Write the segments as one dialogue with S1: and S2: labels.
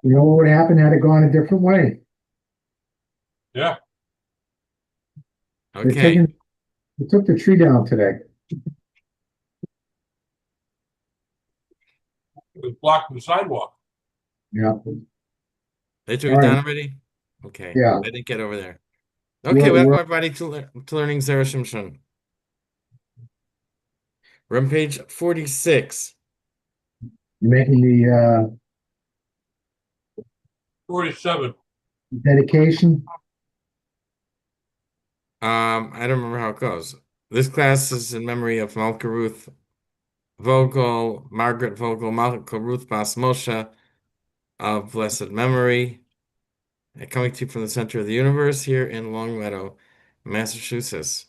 S1: You know what would happen had it gone a different way?
S2: Yeah,
S1: They're
S3: Okay.
S1: taking, they took the tree down today.
S2: it was blocking the sidewalk.
S1: Yeah.
S3: They took
S1: All
S3: it
S1: right.
S3: down already? Okay.
S1: Yeah.
S3: I didn't get over there. Okay,
S1: We're,
S3: welcome
S1: we're
S3: everybody to learning Zera Shimshon. We're on page 46.
S1: making the
S2: 47.
S1: dedication.
S3: I don't remember how it goes. This class is in memory of Malka Ruth Vogel, Margaret Vogel, Malka Ruth Bas Moshe of blessed memory. Coming to you from the center of the universe here in Longmeadow, Massachusetts.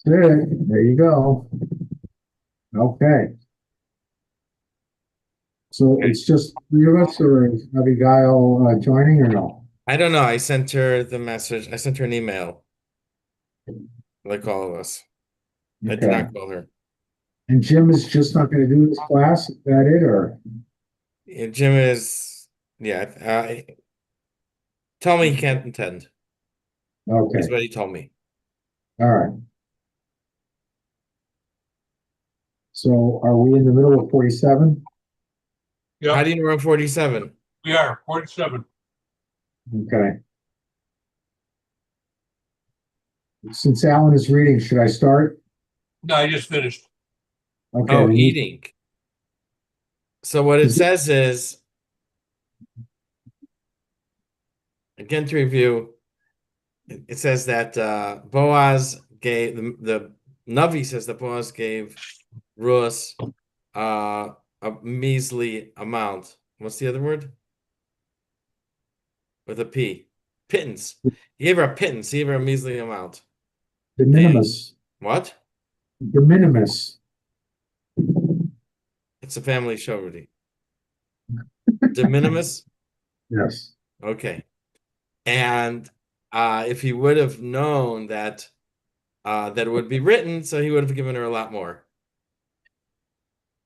S1: That's it. There you go. Okay. So
S3: Okay.
S1: it's just three of us, or is Abigail joining, or no?
S3: I don't know. I sent her the message. I sent her an email, like all of us. I did
S1: Okay.
S3: not call her.
S1: And Jim is just not going to do this class? Is that it, or?
S3: Yeah, Jim is, yeah, tell me he can't attend, is
S1: Okay.
S3: what he told me.
S1: All right. So are we in the middle of 47?
S3: How
S2: Yep,
S3: do you know we're on 47?
S2: we are 47.
S1: Okay. Since Alan is reading, should I start?
S2: No, I just finished.
S1: Okay.
S3: Oh,
S1: Then you,
S3: eating. So what it says is, again to review, it says that Boaz gave, the Navi says that Boaz gave Rus a measly amount. What's the other word? With a P. Pittance. He gave her a pittance. He gave her a measly amount.
S1: de
S3: And
S1: minimis.
S3: what?
S1: De minimis.
S3: It's a family show, Rudy. De minimis?
S1: Yes.
S3: Okay. And if he would have known that that it would be written, so he would have given her a lot more.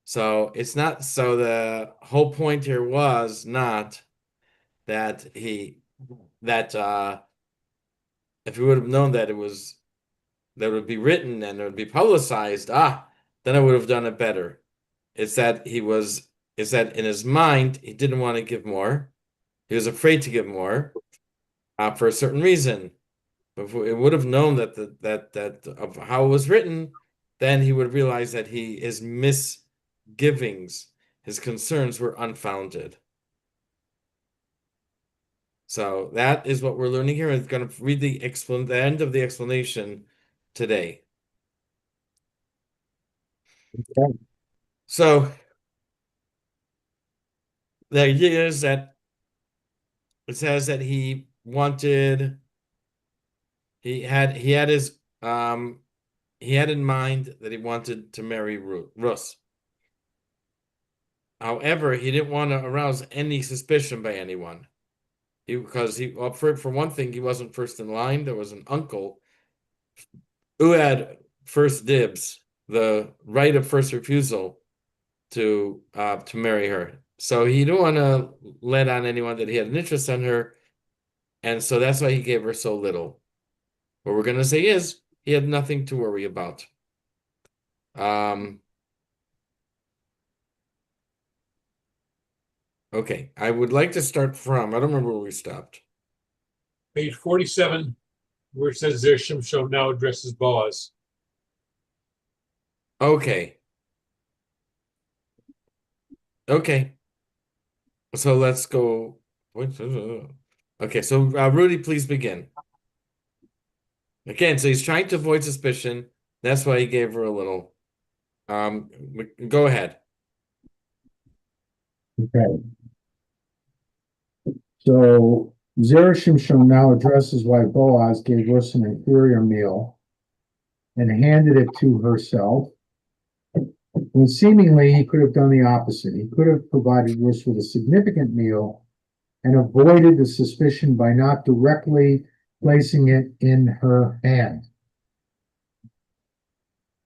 S3: So it's not, so the whole point here was not that if he would have known that that would be written and it would be publicized, then I would have done it better. It's that it's that in his mind he didn't want to give more. He was afraid to give more for a certain reason. If it would have known that of how it was written, then he would realize that his misgivings, his concerns were unfounded. So that is what we're learning here. I'm going to read the end of the explanation today.
S1: Okay.
S3: So the idea is that it says that he had his he had in mind that he wanted to marry Rus. However, he didn't want to arouse any suspicion by anyone. Because well, for one thing, he wasn't first in line. There was an uncle who had first dibs, the right of first refusal to marry her. So he didn't want to let on anyone that he had an interest in her, and so that's why he gave her so little. What we're gonna say is he had nothing to worry about. Um, okay, I would like to start from, I don't remember where we stopped.
S2: Page 47, where it says there, Shimshon now addresses Boaz.
S3: Okay. Okay. So let's go. Okay, so Rudy, please begin. Again, so he's trying to avoid suspicion. That's why he gave her a little. Go ahead.
S1: Okay. So Zera Shimshon now addresses why Boaz gave Rus an inferior meal and handed it to herself, when seemingly he could have done the opposite. He could have provided Rus with a significant meal and avoided the suspicion by not directly placing it in her hand.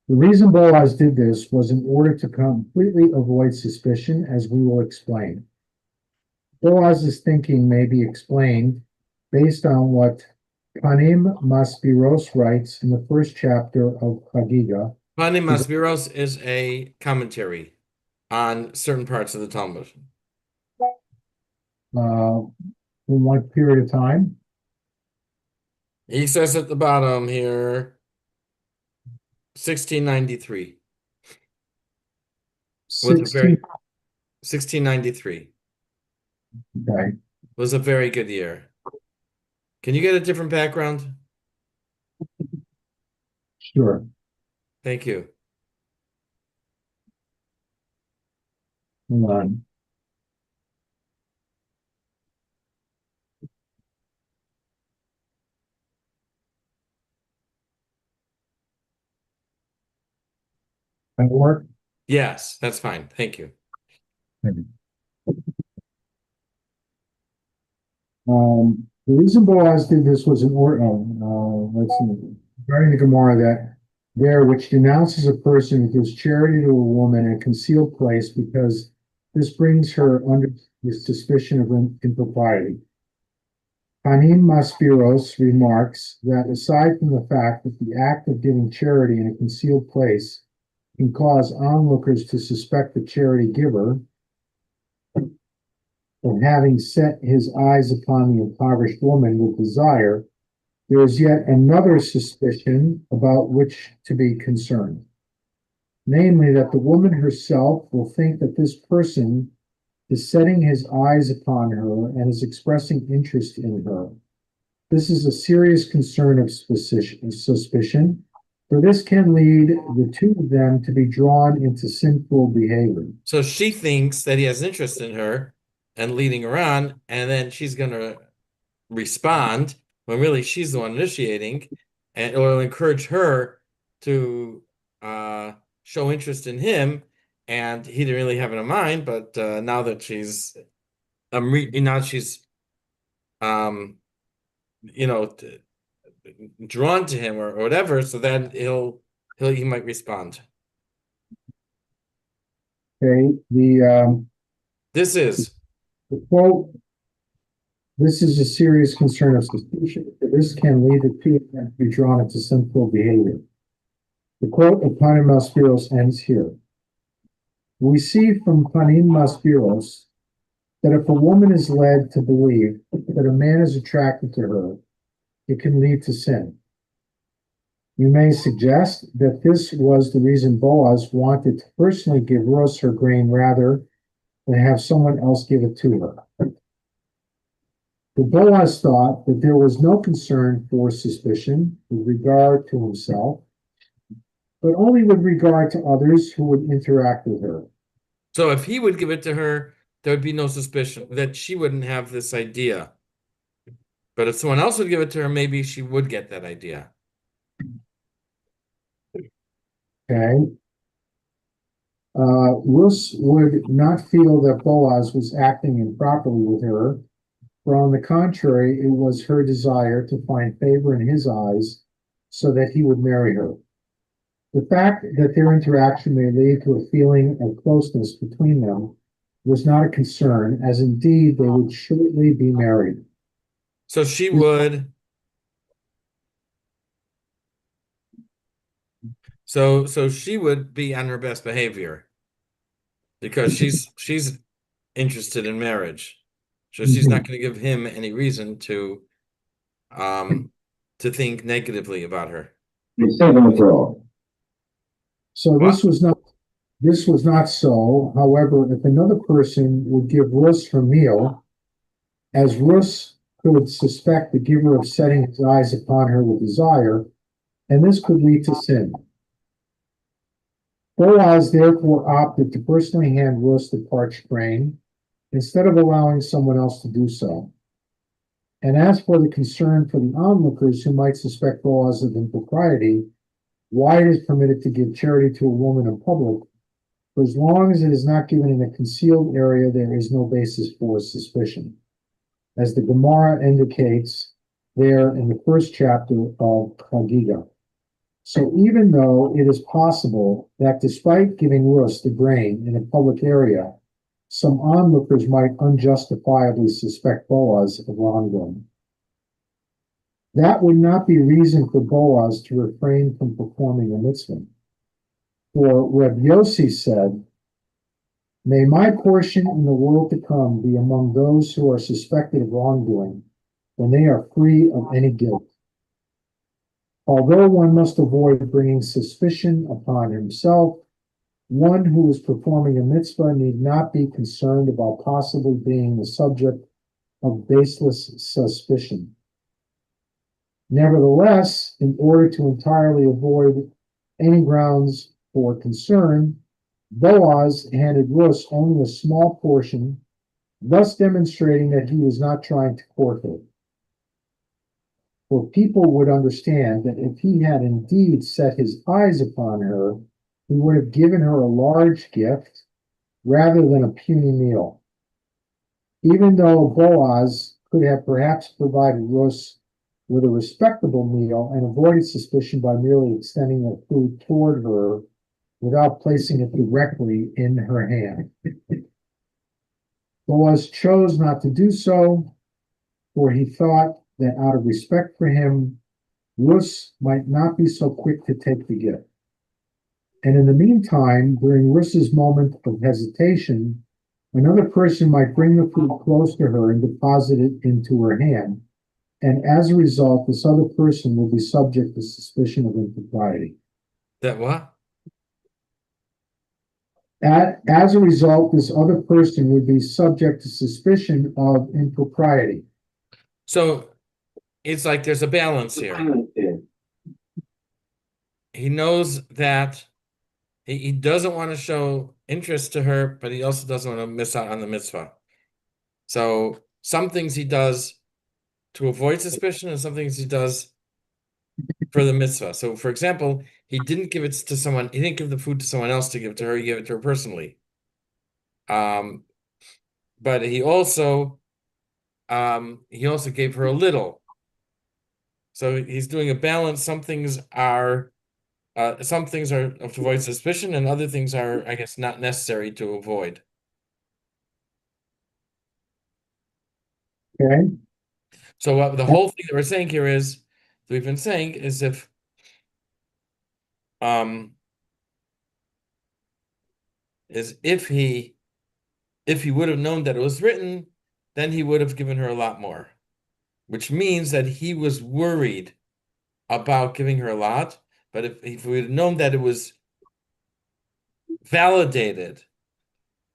S1: The reason Boaz did this was in order to completely avoid suspicion, as we will explain. Boaz's thinking may be explained based on what Panim Maspiros writes in the first chapter of Chagiga.
S3: Panim Masbiros is a commentary on certain parts of the Talmud.
S1: In what period of time?
S3: He says at the bottom here, 1693. Was a very 1693
S1: Okay.
S3: was a very good year. Can you get a different background?
S1: Sure.
S3: Thank you.
S1: Hold on. That work?
S3: Yes, that's fine. Thank you.
S1: The reason Boaz did this was in order, let's see, regarding the Gemara that there, which denounces a person who gives charity to a woman in a concealed place because this brings her under the suspicion of impropriety. Panim Maspiros remarks that aside from the fact that the act of giving charity in a concealed place can cause onlookers to suspect the charity giver of having set his eyes upon the impoverished woman with desire, there is yet another suspicion about which to be concerned. Namely, that the woman herself will think that this person is setting his eyes upon her and is expressing interest in her. This is a serious concern of suspicion, for this can lead the two of them to be drawn into sinful behavior.
S3: So she thinks that he has interest in her and leading her on, and then she's going to respond when really she's the one initiating, and it will encourage her to show interest in him, and he didn't really have it in mind, but now that she's drawn to him or whatever, so then he might respond.
S1: Okay,
S3: This is
S1: the quote, this is a serious concern of suspicion. This can lead the two of them to be drawn into sinful behavior. The quote of Panim Maspiros ends here. We see from Panim Maspiros that if a woman is led to believe that a man is attracted to her, it can lead to sin. You may suggest that this was the reason Boaz wanted to personally give Ruth her grain rather than have someone else give it to her. But Boaz thought that there was no concern for suspicion with regard to himself, but only with regard to others who would interact with her.
S3: So if he would give it to her, there would be no suspicion that she wouldn't have this idea. But if someone else would give it to her, maybe she would get that idea.
S1: Okay. Ruth would not feel that Boaz was acting improperly with her, for on the contrary, it was her desire to find favor in his eyes so that he would marry her. The fact that their interaction may lead to a feeling of closeness between them was not a concern, as indeed they would shortly be married.
S3: So she would. So she would be on her best behavior because she's interested in marriage. So she's not going to give him any reason to think negatively about her.
S1: So this was not so. However, if another person would give Ruth her meal, as Ruth could suspect the giver of setting his eyes upon her with desire, and this could lead to sin. Boaz therefore opted to personally hand Ruth the parched grain instead of allowing someone else to do so. And as for the concern for the onlookers who might suspect Boaz of impropriety, why it is permitted to give charity to a woman in public, for as long as it is not given in a concealed area, there is no basis for suspicion, as the Gemara indicates there in the first chapter of Chagiga. So even though it is possible that despite giving Ruth the grain in a public area, some onlookers might unjustifiably suspect Boaz of wrongdoing. That would not be reason for Boaz to refrain from performing a mitzvah. For Reb Yossi said, "May my portion in the world to come be among those who are suspected of wrongdoing, when they are free of any guilt. Although one must avoid bringing suspicion upon himself, one who is performing a mitzvah need not be concerned about possibly being the subject of baseless suspicion. Nevertheless, in order to entirely avoid any grounds for concern, Boaz handed Rus only a small portion, thus demonstrating that he was not trying to court her. For people would understand that if he had indeed set his eyes upon her, he would have given her a large gift rather than a puny meal. Even though Boaz could have perhaps provided Rus with a respectable meal and avoided suspicion by merely extending the food toward her without placing it directly in her hand. Boaz chose not to do so, for he thought that out of respect for him, Rus might not be so quick to take the gift. And in the meantime, during Rus's moment of hesitation, another person might bring the food close to her and deposit it into her hand. And as a result, this other person will be subject to suspicion of impropriety.
S3: That what?
S1: As a result, this other person would be subject to suspicion of impropriety.
S3: So it's like there's a balance here. He knows that he doesn't want to show interest to her, but he also doesn't want to miss out on the mitzvah. So some things he does to avoid suspicion and some things he does for the mitzvah. So for example, he didn't give it to someone, he didn't give the food to someone else to give to her, he gave it to her personally. But he also gave her a little. So he's doing a balance. Some things are to avoid suspicion, and other things are, I guess, not necessary to avoid.
S1: Okay.
S3: So the whole thing that we're saying here is, we've been saying, is if he would have known that it was written, then he would have given her a lot more, which means that he was worried about giving her a lot. But if we had known that it was validated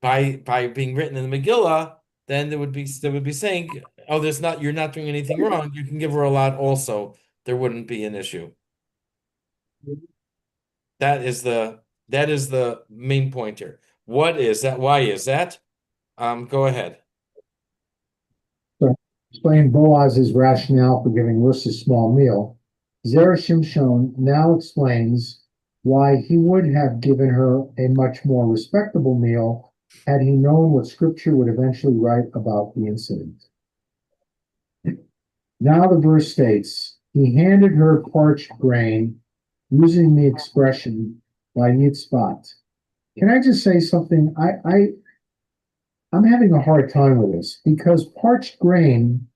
S3: by being written in the Megillah, then they would be saying, oh, you're not doing anything wrong. You can give her a lot also. There wouldn't be an issue. That is the main point here. What is that? Why is that? Go ahead.
S1: So explain Boaz's rationale for giving Rus a small meal. Zera Shimshon now explains why he would have given her a much more respectable meal had he known what Scripture would eventually write about the incident. Now the verse states, he handed her parched grain, using the expression by Yitzbat. Can I just say something? I'm having a hard time with this because parched grain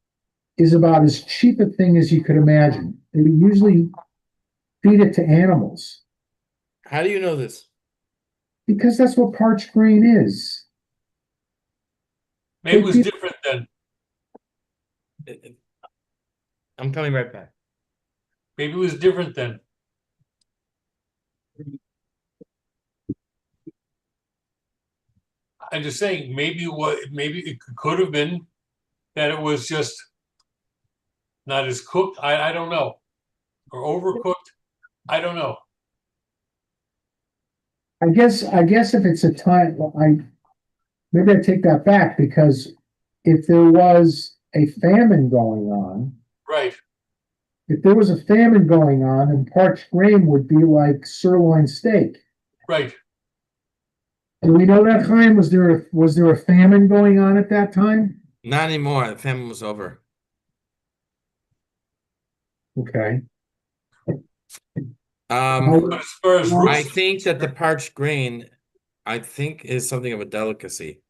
S1: is about as cheap a thing as you could imagine. They usually feed it to animals.
S3: How do you know this?
S1: Because that's what parched grain is.
S2: Maybe it was different then.
S3: I'm coming right back.
S2: Maybe it was different then. I'm just saying, maybe it could have been that it was just not as cooked. I don't know, or overcooked. I don't know.
S1: I guess if it's a time, maybe I take that back because if there was a famine going on,
S2: Right.
S1: if there was a famine going on, then parched grain would be like sirloin steak.
S2: Right.
S1: Do we know that, Chaim? Was there a famine going on at that time?
S3: Not anymore. The famine was over.
S1: Okay.
S2: But as far as
S3: I
S2: Rus,
S3: think that the parched grain, is something of a delicacy.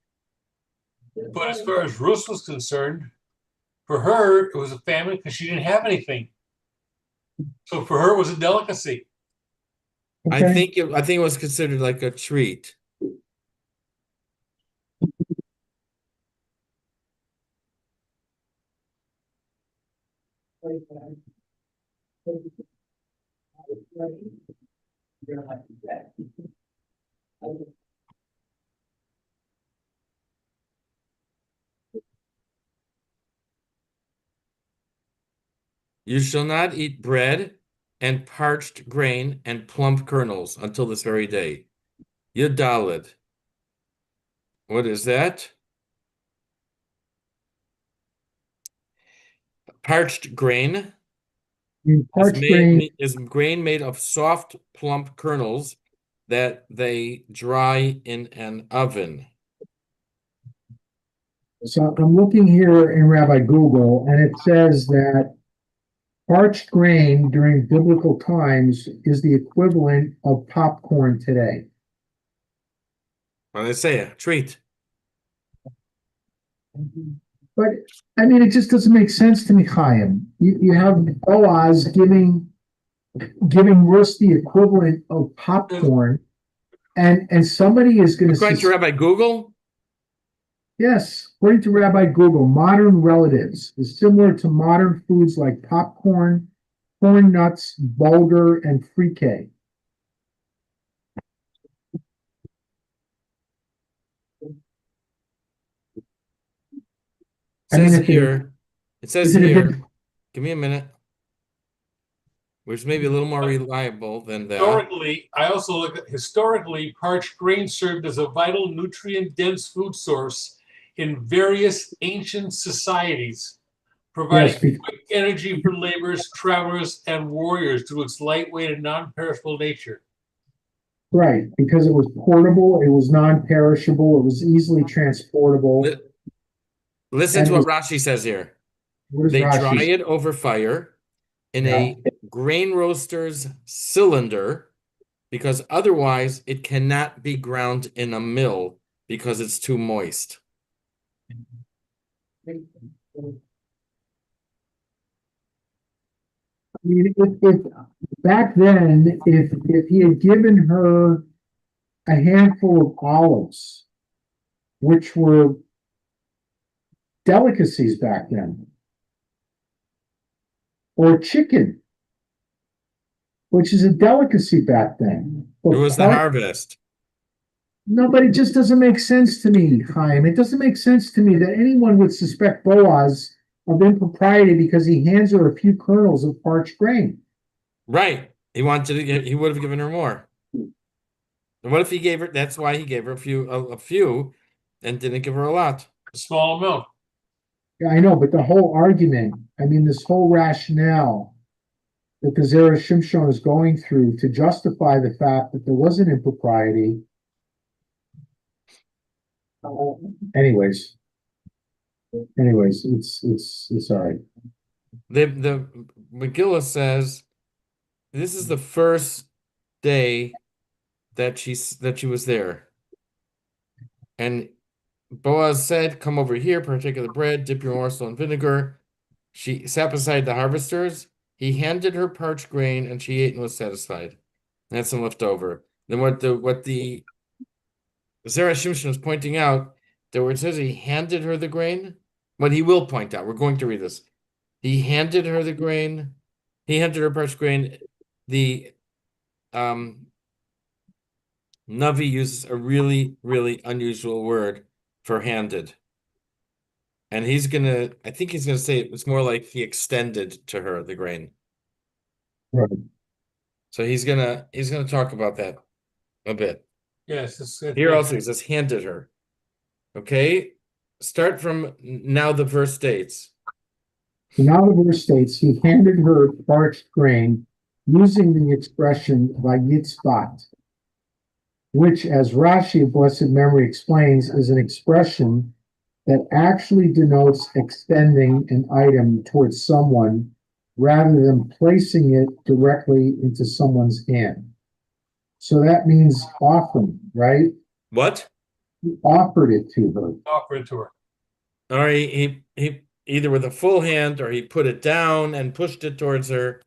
S2: But as far as Rus was concerned, for her, it was a famine because she didn't have anything. So for her, it was a delicacy.
S3: I
S1: Okay.
S3: think it was considered like a treat. You shall not eat bread and parched grain and plump kernels until this very day. Yudalid. What is that? Parched grain
S1: Parched grain,
S3: is grain made of soft, plump kernels that they dry in an oven.
S1: so I'm looking here in Rabbi Google, and it says that parched grain during biblical times is the equivalent of popcorn today.
S3: What did I say? A treat.
S1: But I mean, it just doesn't make sense to me, Chaim. You have Boaz giving Rus the equivalent of popcorn, and somebody is going
S3: According to
S1: to
S3: Rabbi Google,
S1: yes, according to Rabbi Google, modern relatives is similar to modern foods like popcorn, corn nuts, bulgur, and frike. I mean,
S3: says
S1: if
S3: here, it says
S1: is it a bit,
S3: here, give me a minute, which may be a little more reliable than that.
S2: Historically, I also look at historically, parched grain served as a vital nutrient-dense food source in various ancient societies, providing
S1: yes,
S2: quick energy for laborers, travelers, and warriors due to its lightweight and non-perishable nature.
S1: right, because it was portable, it was non-perishable, it was easily transportable.
S3: Listen
S1: And
S3: to
S1: it
S3: what
S1: was,
S3: Rashi says here.
S1: what is
S3: They dry
S1: Rashi's?
S3: it over fire in
S1: Yeah.
S3: a grain roaster's cylinder because otherwise it cannot be ground in a mill because it's too moist.
S1: I mean, if back then, if he had given her a handful of olives, which were delicacies back then, or chicken, which is a delicacy back then.
S3: It was the harvest.
S1: No, but it just doesn't make sense to me, Chaim. It doesn't make sense to me that anyone would suspect Boaz of impropriety because he hands her a few kernels of parched grain.
S3: Right. He would have given her more. And what if he gave her, that's why he gave her a few and didn't give her a lot.
S2: A small amount.
S1: Yeah, I know, but the whole argument, I mean, this whole rationale that the Zera Shimshon is going through to justify the fact that there was an impropriety. Anyways, it's all right.
S3: The Megillah says this is the first day that she was there. And Boaz said, "Come over here, partake of the bread, dip your morsel in vinegar." She sat beside the harvesters. He handed her parched grain, and she ate and was satisfied. And had some left over. Then what the Zera Shimshon is pointing out, that where it says he handed her the grain, what he will point out, we're going to read this. He handed her the grain. He handed her parched grain. The Navi uses a really, really unusual word for handed. And I think he's gonna say it's more like he extended to her the grain.
S1: Right.
S3: So he's gonna talk about that a bit.
S2: Yes, it's
S3: Here also he says handed her. Okay, start from now the verse states.
S1: So now the verse states he handed her parched grain using the expression vayitzbat, which, as Rashi of blessed memory explains, is an expression that actually denotes extending an item towards someone rather than placing it directly into someone's hand. So that means offering, right?
S3: What?
S1: He offered it to her.
S2: offer it to her.
S3: Or he either with a full hand or he put it down and pushed it towards her.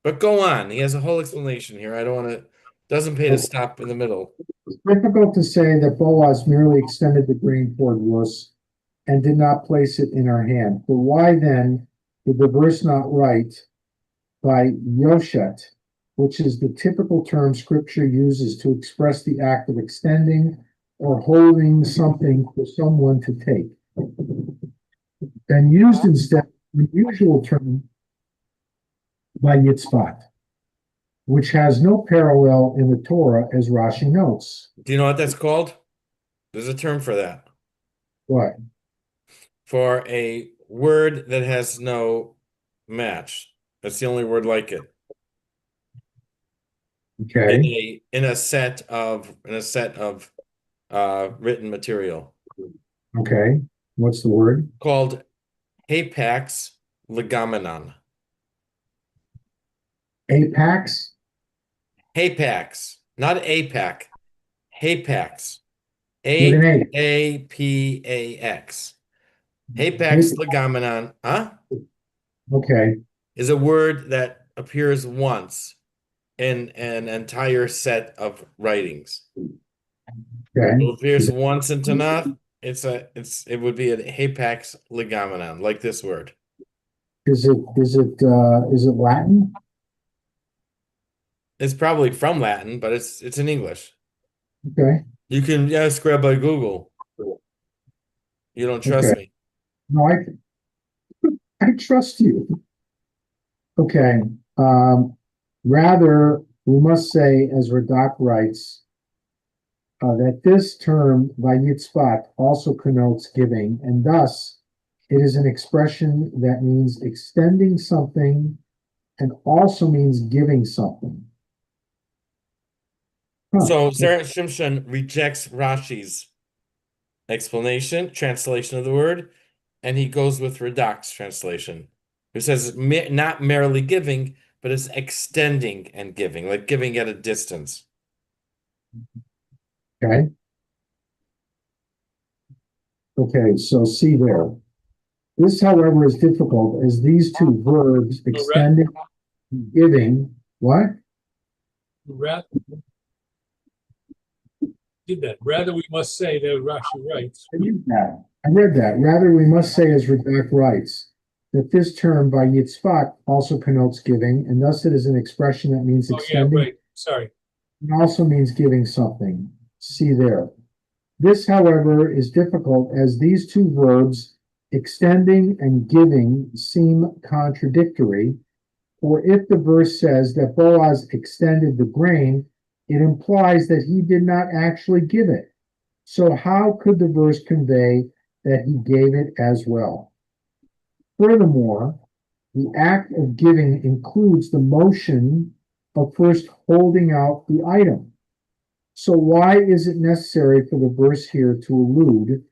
S3: But go on. He has a whole explanation here. I don't want to, doesn't pay to stop in the middle.
S1: It's difficult to say that Boaz merely extended the grain toward Rus and did not place it in her hand. For why then did the verse not write by Yoshet, which is the typical term scripture uses to express the act of extending or holding something for someone to take, and used instead the usual term by Yitzvat, which has no parallel in the Torah, as Rashi notes.
S3: Do you know what that's called? There's a term for that.
S1: What?
S3: For a word that has no match. That's the only word like it.
S1: Okay.
S3: In a set of written material
S1: Okay. What's the word?
S3: called hapax legomenon.
S1: Apax?
S3: Hapax, not APAC. Hapax.
S1: With an A.
S3: APAX. Hapax legomenon,
S1: Okay.
S3: is a word that appears once in an entire set of writings.
S1: Okay.
S3: It appears once in Tanakh. It would be a hapax legomenon, like this word.
S1: Is it Latin?
S3: It's probably from Latin, but it's in English.
S1: Okay.
S3: You can ask Rabbi Google. You don't trust me.
S1: No, I trust you. Okay. Rather, we must say, as Radak writes, that this term vayitzvat also connotes giving, and thus it is an expression that means extending something and also means giving something. Huh.
S3: So Zera Shimshon rejects Rashi's explanation, translation of the word, and he goes with Radak's translation, who says it's not merely giving, but it's extending and giving, like giving at a distance.
S1: Okay. Okay, so see there. This, however, is difficult as these two verbs, extending and giving, what?
S2: Rather, did that. Rather, we must say that Rashi writes.
S1: I read that. Rather, we must say, as Radak writes, that this term by Yitzhak also connotes giving, and thus it is an expression that means
S2: Oh, yeah,
S1: extending
S2: right. Sorry.
S1: and also means giving something. See there. This, however, is difficult as these two verbs, extending and giving, seem contradictory. For if the verse says that Boaz extended the grain, it implies that he did not actually give it. So how could the verse convey that he gave it as well? Furthermore, the act of giving includes the motion of first holding out the item. So why is it necessary for the verse here to allude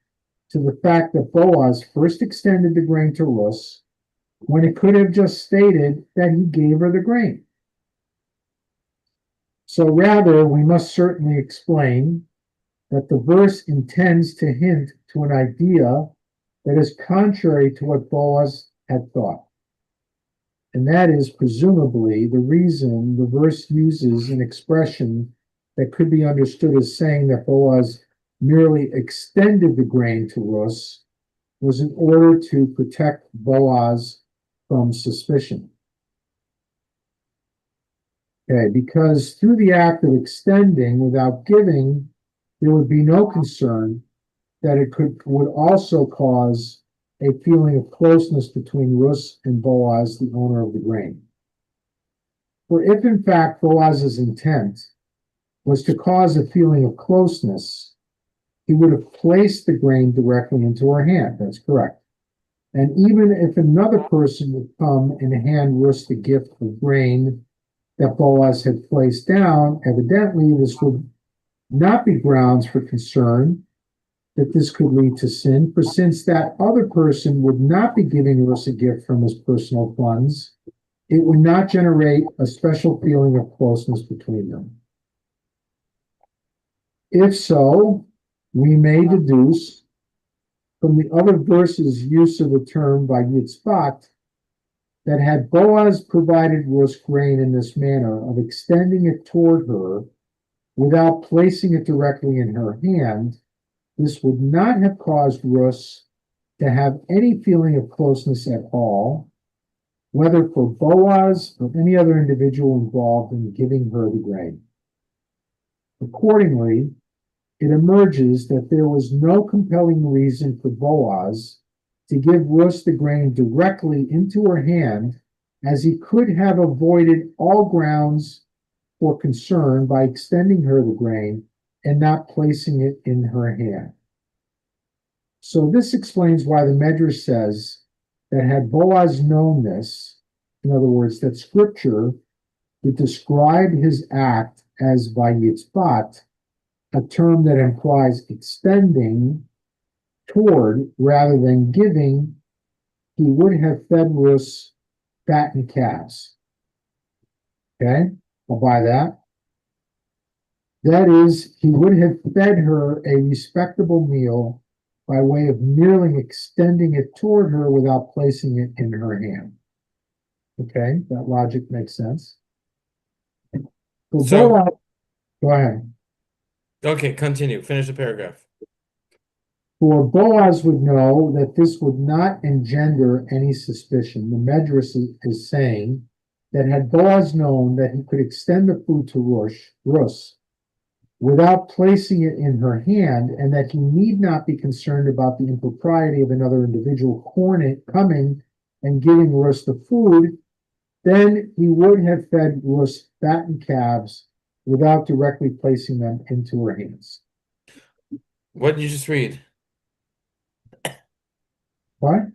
S1: to the fact that Boaz first extended the grain to Rus when it could have just stated that he gave her the grain? So rather, we must certainly explain that the verse intends to hint to an idea that is contrary to what Boaz had thought. And that is presumably the reason the verse uses an expression that could be understood as saying that Boaz merely extended the grain to Rus was in order to protect Boaz from suspicion. Okay, because through the act of extending without giving, there would be no concern that it would also cause a feeling of closeness between Rus and Boaz, the owner of the grain. For if in fact Boaz's intent was to cause a feeling of closeness, he would have placed the grain directly into her hand. That's correct. And even if another person would come and hand Rus the gift of grain that Boaz had placed down, evidently this would not be grounds for concern that this could lead to sin, for since that other person would not be giving Rus a gift from his personal funds, it would not generate a special feeling of closeness between them. If so, we may deduce from the other verses use of the term by Yitzchak that had Boaz provided Rus grain in this manner of extending it toward her without placing it directly in her hand, this would not have caused Rus to have any feeling of closeness at all, whether for Boaz or any other individual involved in giving her the grain. Accordingly, it emerges that there was no compelling reason for Boaz to give Rus the grain directly into her hand, as he could have avoided all grounds for concern by extending her the grain and not placing it in her hand. So this explains why the Medrash says that had Boaz known this, in other words, that scripture would describe his act as vayitzbat, a term that implies extending toward rather than giving, he would have fed Rus fattened calves. Okay, I'll buy that. That is, he would have fed her a respectable meal by way of merely extending it toward her without placing it in her hand. Okay, that logic makes sense.
S3: So,
S1: go ahead.
S3: Okay, continue. Finish the paragraph.
S1: For Boaz would know that this would not engender any suspicion. The Medrash is saying that had Boaz known that he could extend the food to Rus without placing it in her hand, and that he need not be concerned about the impropriety of another individual coming and giving Rus the food, then he would have fed Rus fattened calves without directly placing them into her hands.
S3: What did you just read?
S1: What?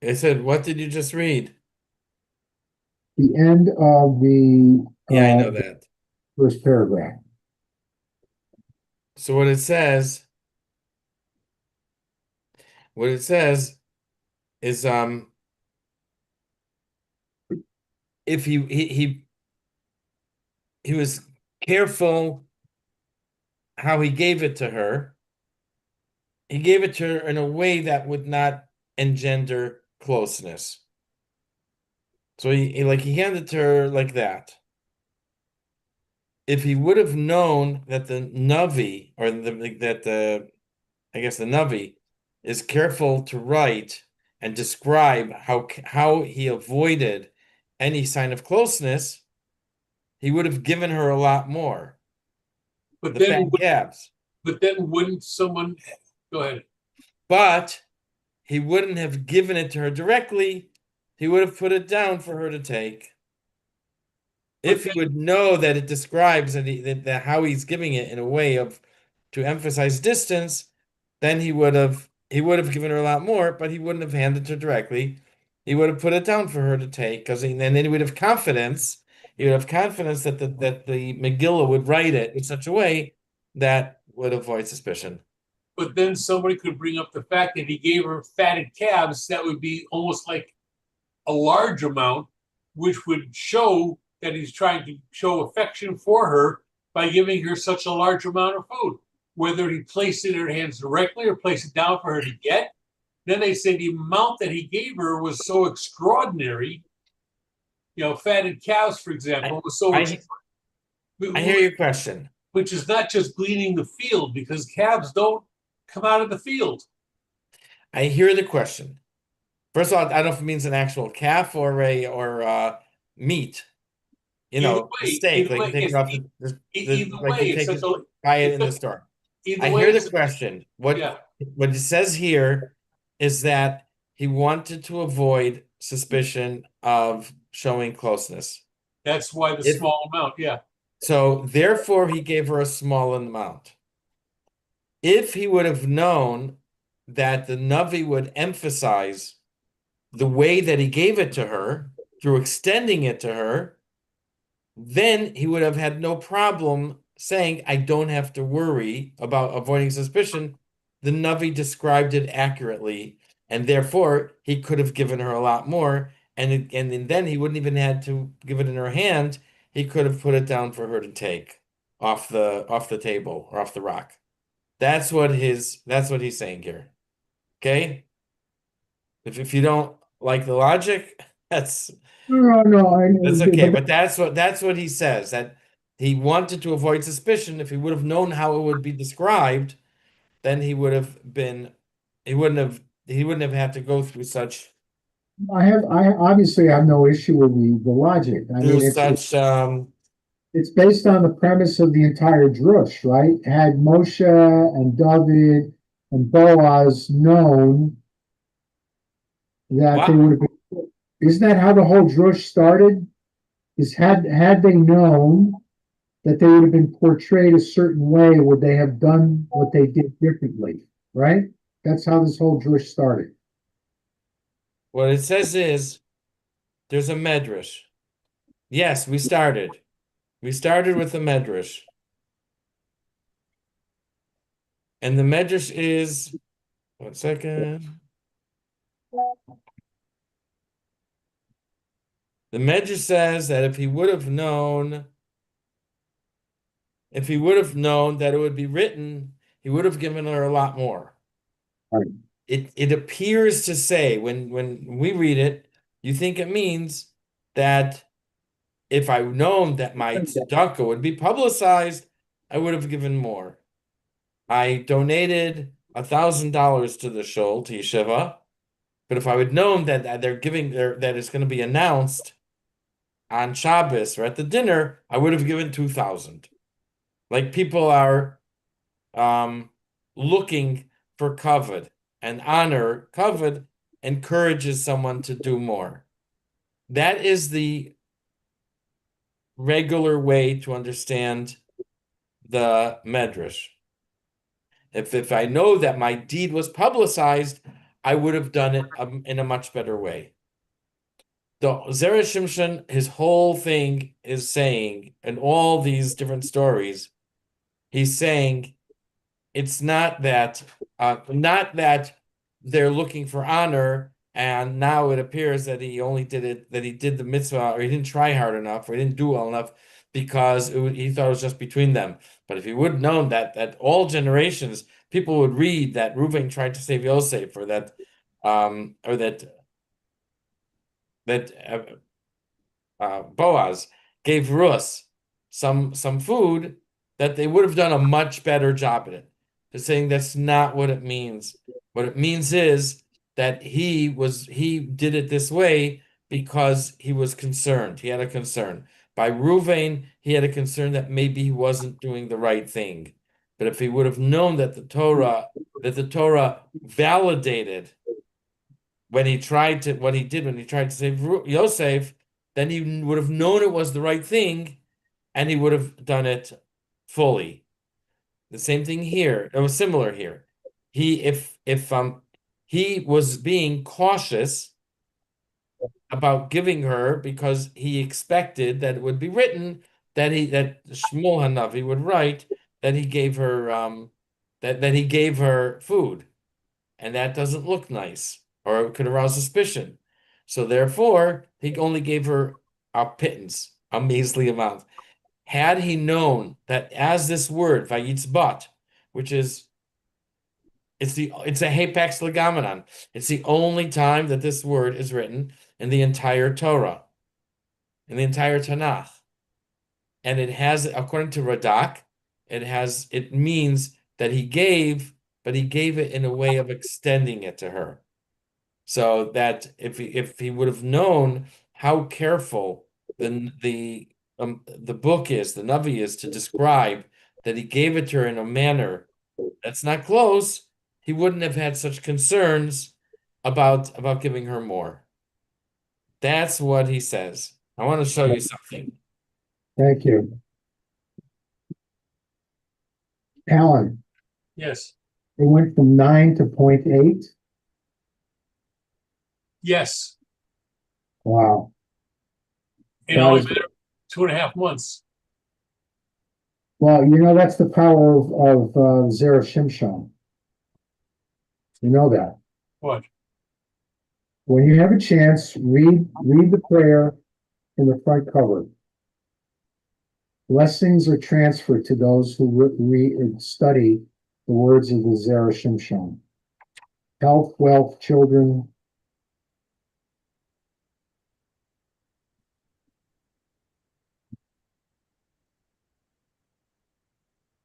S3: I said, what did you just read?
S1: The end of the
S3: Yeah, I know that.
S1: first paragraph.
S3: So what it says is if he was careful how he gave it to her. He gave it to her in a way that would not engender closeness. So he handed it to her like that. If he would have known that the Navi, or the Navi is careful to write and describe how he avoided any sign of closeness, he would have given her a lot more.
S2: But
S3: The
S2: then,
S3: fat calves.
S2: but then wouldn't someone go ahead?
S3: But he wouldn't have given it to her directly. He would have put it down for her to take. If he would know that it describes that how he's giving it in a way of to emphasize distance, then he would have given her a lot more, but he wouldn't have handed it to her directly. He would have put it down for her to take, because then he would have confidence. He would have confidence that the Megillah would write it in such a way that would avoid suspicion.
S2: But then somebody could bring up the fact that he gave her fatted calves. That would be almost like a large amount, which would show that he's trying to show affection for her by giving her such a large amount of food. Whether he placed it in her hands directly or placed it down for her to get, then they say the amount that he gave her was so extraordinary. Fatted calves, for example, was so.
S3: I hear your question.
S2: Which is not just gleaning the field, because calves don't come out of the field.
S3: I hear the question. First of all, I don't know if it means an actual calf or meat. Steak. They can take it off buy it in the store. I hear the question. What it says here is that he wanted to avoid suspicion of showing closeness.
S2: That's why the small amount, yeah.
S3: So therefore, he gave her a small amount. If he would have known that the Navi would emphasize the way that he gave it to her through extending it to her, then he would have had no problem saying, I don't have to worry about avoiding suspicion. The Navi described it accurately, and therefore he could have given her a lot more, and then he wouldn't even had to give it in her hand. He could have put it down for her to take off the table or off the rock. That's what he's saying here. Okay? If you don't like the logic, that's
S1: No,
S3: okay.
S1: but
S3: But that's what he says, that he wanted to avoid suspicion. If he would have known how it would be described, then he wouldn't have had to go
S1: I obviously have no issue with the logic. I
S3: through
S1: mean,
S3: such
S1: it's based on the premise of the entire drush, right? Had Moshe and David and Boaz known that they
S3: what?
S1: would have been, isn't that how the whole drush started? Is had they known that they would have been portrayed a certain way, would they have done what they did differently, right? That's how this whole drush started.
S3: What it says is there's a medrash. Yes, we started. We started with the medrash. And the medrash is, one second. The medrash says that if he would have known that it would be written, he would have given her a lot more.
S1: Right.
S3: It appears to say, when we read it, you think it means that if I'd known that my tzedakah would be publicized, I would have given more. I donated $1,000 to the shul, to yeshiva, but if I would known that that it's going to be announced on Shabbos or at the dinner, I would have given 2,000. Like people are looking for kavod and honor. Kavod encourages someone to do more. That is the regular way to understand the medrash. If I know that my deed was publicized, I would have done it in a much better way. The Zera Shimshon, his whole thing is saying, in all these different stories, he's saying it's not that they're looking for honor, and now it appears that he did the mitzvah, or he didn't try hard enough, or he didn't do well enough because he thought it was just between them. But if he would have known that all generations, people would read that Reuven tried to save Yosef, or that Boaz gave Rus some food, that they would have done a much better job at it. They're saying that's not what it means. What it means is that he did it this way because he was concerned. He had a concern. By Ruvain, he had a concern that maybe he wasn't doing the right thing. But if he would have known that the Torah validated what he did when he tried to save Yosef, then he would have known it was the right thing, and he would have done it fully. The same thing here. It was similar here. If he was being cautious about giving her because he expected that it would be written that Shmuel Hanavi would write that he gave her that he gave her food, and that doesn't look nice, or it could arouse suspicion. So therefore, he only gave her a pittance, a measly amount. Had he known that as this word, vayitzbat, which is it's a hapax legomenon. It's the only time that this word is written in the entire Torah, in the entire Tanakh. And it has, according to Radak, it means that he gave, but he gave it in a way of extending it to her. So that if he would have known how careful the book is, the Navi is, to describe that he gave it to her in a manner that's not close, he wouldn't have had such concerns about giving her more. That's what he says. I want to show you something.
S1: Thank you. Alan,
S2: Yes,
S1: it went from 9 to 0.8.
S2: yes.
S1: Wow.
S2: In
S1: That
S2: only
S1: is-
S2: been 2.5 months.
S1: Well, that's the power of Zera Shimshon. You know that.
S2: What?
S1: When you have a chance, read the prayer in the front cover. Blessings are transferred to those who study the words of the Zera Shimshon. health, wealth, children.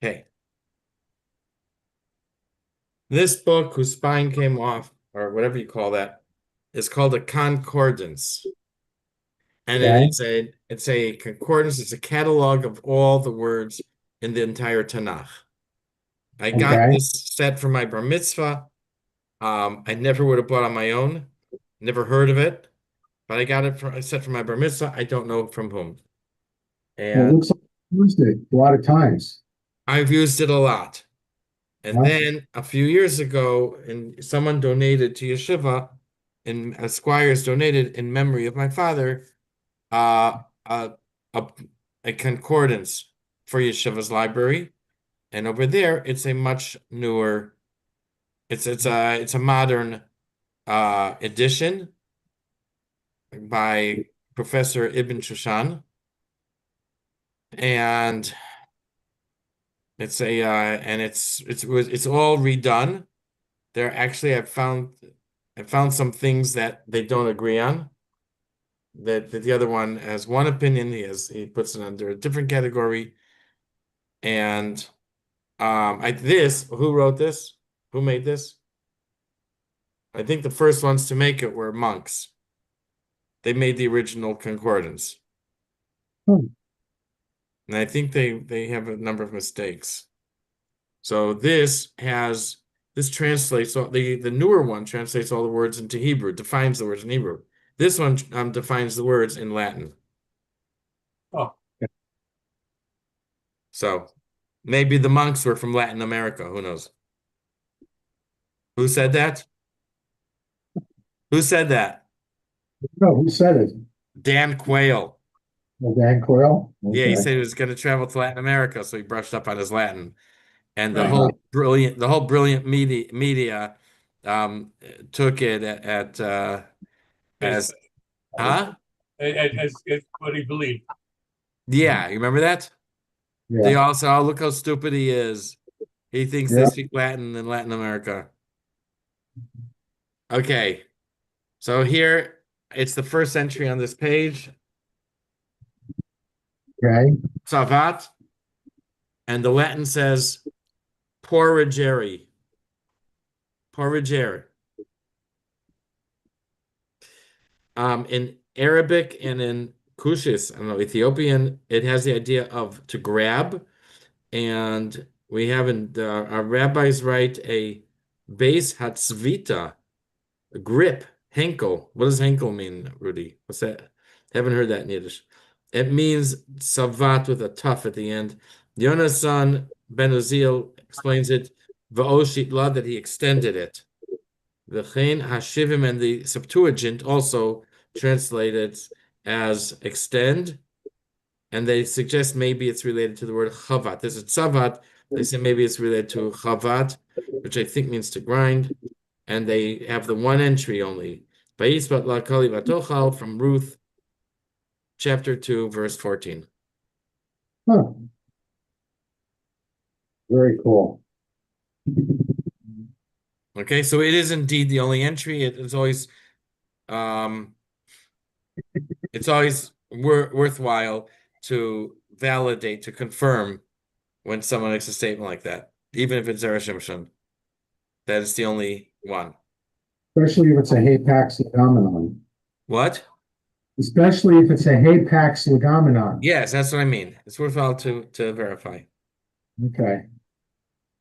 S3: Okay. This book, whose spine came off, or whatever you call that, is called a concordance. And
S1: Okay.
S3: it's a concordance, it's a catalog of all the words in the entire Tanakh. I got
S1: Okay.
S3: this set for my bar mitzvah. I never would have bought on my own, never heard of it, but I got it for a set for my bar mitzvah. I don't know from whom.
S1: Well, it
S3: And
S1: looks like you used it a lot of times.
S3: I've used it a lot. And
S1: Huh?
S3: then a few years ago, and someone donated to Yeshiva, and Squires donated in memory of my father, uh, a, a, a concordance for Yeshiva's library. And over there, it's a much newer, it's a modern edition by Professor Ibn Shushan. And it's all redone. There actually I found some things that they don't agree on. That the other one has one opinion, he puts it under a different category. And who wrote this? Who made this? I think the first ones to make it were monks. They made the original concordance.
S1: Hmm.
S3: And I think they have a number of mistakes. So this translates the newer one translates all the words into Hebrew, defines the words in Hebrew. This one defines the words in Latin.
S2: Oh,
S3: So maybe the monks were from Latin America. Who knows? Who said that? Who said that?
S1: No, who said it?
S3: Dan Quayle.
S1: Oh, Dan Quayle?
S3: Yeah, he
S1: Okay.
S3: said he was going to travel to Latin America, so he brushed up on his Latin. And
S2: right.
S3: the whole brilliant media took it as huh?
S2: As what he believed.
S3: Yeah, you remember that? They
S1: Yeah.
S3: also, oh, look how stupid he is. He thinks they
S1: Yeah.
S3: speak Latin in Latin America. Okay, so here it's the first entry on this page.
S1: Okay.
S3: Savat, and the Latin says porrigere. Porrigere. In Arabic and in Kushis, I don't know, Ethiopian, it has the idea of to grab. And we have our rabbis write a base hatzvita, a grip, henkel. What does henkel mean, Rudy? What's that? Haven't heard that in Yiddish. It means savat with a tough at the end. Yonasan Ben Uziel explains it, va'oshitla, that he extended it. V'chein hashivim, and the Septuagint also translate it as extend, and they suggest maybe it's related to the word chavat. There's a tzavat. They say maybe it's related to chavat, which I think means to grind, and they have the one entry only. Vayisbat la'kali v'tochal from Ruth, chapter 2, verse 14.
S1: Huh. Very cool.
S3: Okay, so it is indeed the only entry. It's always worthwhile to validate, to confirm when someone makes a statement like that, even if it's Zera Shimshon. That is the only one.
S1: Especially if it's a hapax legomenon.
S3: What?
S1: Especially if it's a hapax legomenon.
S3: Yes, that's what I mean. It's worthwhile to verify.
S1: Okay.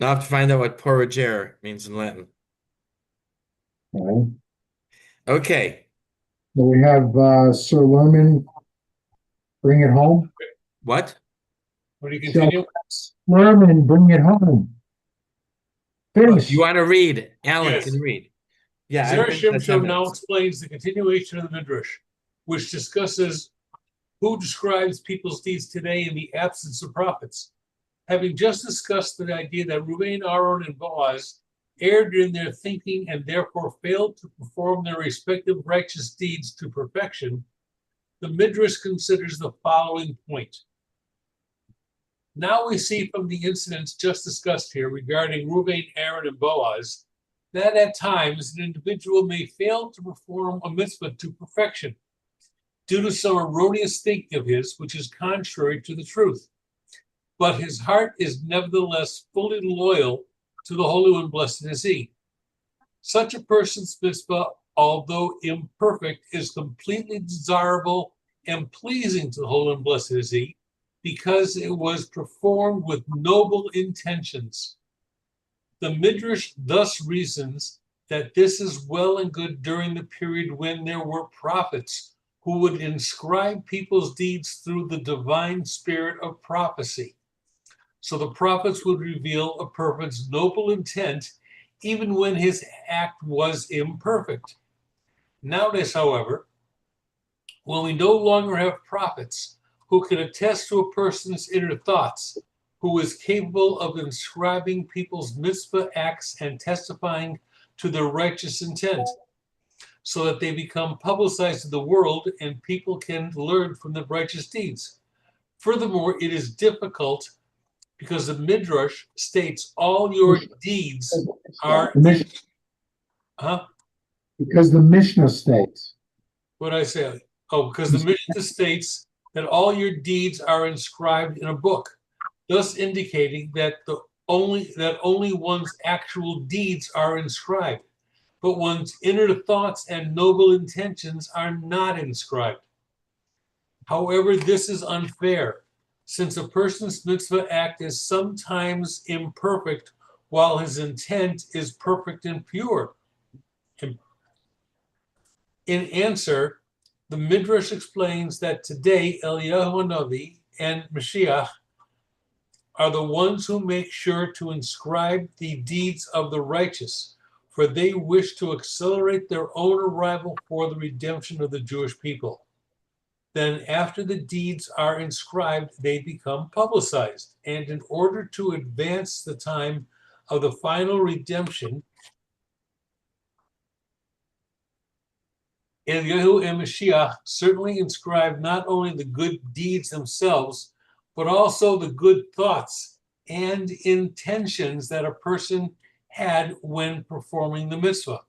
S3: Now I have to find out what porrigere means in Latin.
S1: Okay.
S3: Okay.
S1: So we have Sir Lerman bring it home.
S3: What?
S2: What do you continue?
S1: Lerman bring it home. Finish.
S3: You want to read? Alan
S2: Yes.
S3: can read. Yeah.
S2: Zera
S3: I've been for 10
S2: Shimshon now
S3: minutes.
S2: explains the continuation of the Midrash, which discusses who describes people's deeds today in the absence of prophets. Having just discussed the idea that Reuben, Aaron, and Boaz erred in their thinking and therefore failed to perform their respective righteous deeds to perfection, the Midrash considers the following point. Now we see from the incidents just discussed here regarding Reuben, Aaron, and Boaz that at times an individual may fail to perform a mitzvah to perfection due to some erroneous thinking of his, which is contrary to the truth. But his heart is nevertheless fully loyal to the Holy One, blessed is He. Such a person's mitzvah, although imperfect, is completely desirable and pleasing to the Holy One, blessed is He, because it was performed with noble intentions. The Midrash thus reasons that this is well and good during the period when there were prophets who would inscribe people's deeds through the divine spirit of prophecy. So the prophets would reveal a prophet's noble intent even when his act was imperfect. Nowadays, however, when we no longer have prophets who can attest to a person's inner thoughts, who is capable of inscribing people's mitzvah acts and testifying to their righteous intent, so that they become publicized to the world and people can learn from the righteous deeds. Furthermore, it is difficult because the Midrash states all your deeds are.
S1: Because the Mishnah states.
S2: What did I say? Oh, because the Mishnah states that all your deeds are inscribed in a book, thus indicating that only one's actual deeds are inscribed, but one's inner thoughts and noble intentions are not inscribed. However, this is unfair, since a person's mitzvah act is sometimes imperfect while his intent is perfect and pure. In answer, the Midrash explains that today Eliyahu Hanavi and Mashiach are the ones who make sure to inscribe the deeds of the righteous, for they wish to accelerate their own arrival for the redemption of the Jewish people. Then after the deeds are inscribed, they become publicized. And in order to advance the time of the final redemption, Eliyahu and Mashiach certainly inscribe not only the good deeds themselves, but also the good thoughts and intentions that a person had when performing the mitzvah,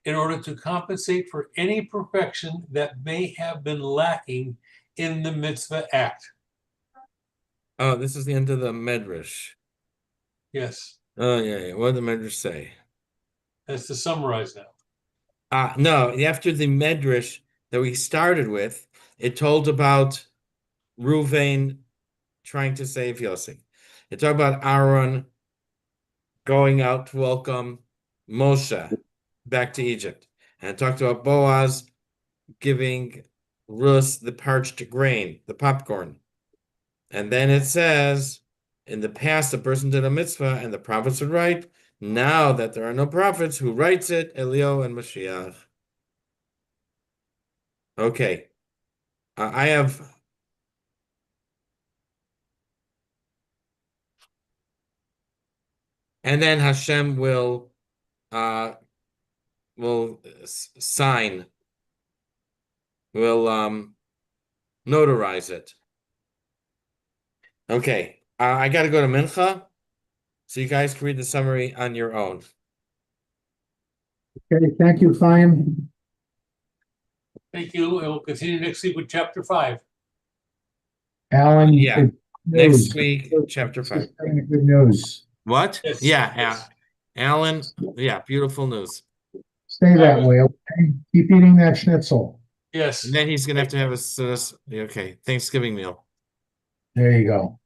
S2: in order to compensate for any perfection that may have been lacking in the mitzvah act.
S3: Oh, this is the end of the Medrash.
S2: Yes.
S3: Oh, yeah. What did the Medrash say?
S2: That's to summarize now.
S3: No, after the Medrash that we started with, it told about Ruvain trying to save Yosef. It talked about Aaron going out to welcome Moshe back to Egypt. And it talked about Boaz giving Rus the parched grain, the popcorn. And then it says, in the past, a person did a mitzvah and the prophets would write. Now that there are no prophets, who writes it? Eliyahu and Mashiach. Okay. I have... And then Hashem will sign, will notarize it. Okay. I got to go to Mincha, so you guys can read the summary on your own.
S1: Okay, thank you, Chaim.
S2: Thank you, and we'll continue next week with chapter 5.
S1: Alan.
S3: Yeah.
S1: good
S3: Next
S1: news.
S3: week, chapter 5.
S1: Good news.
S3: What?
S2: Yes,
S3: Yeah,
S2: yes.
S3: Alan. Yeah, beautiful news.
S1: Stay that way, okay? Keep eating that schnitzel.
S2: Yes.
S3: And then he's gonna have to have a okay, Thanksgiving meal.
S1: There you go.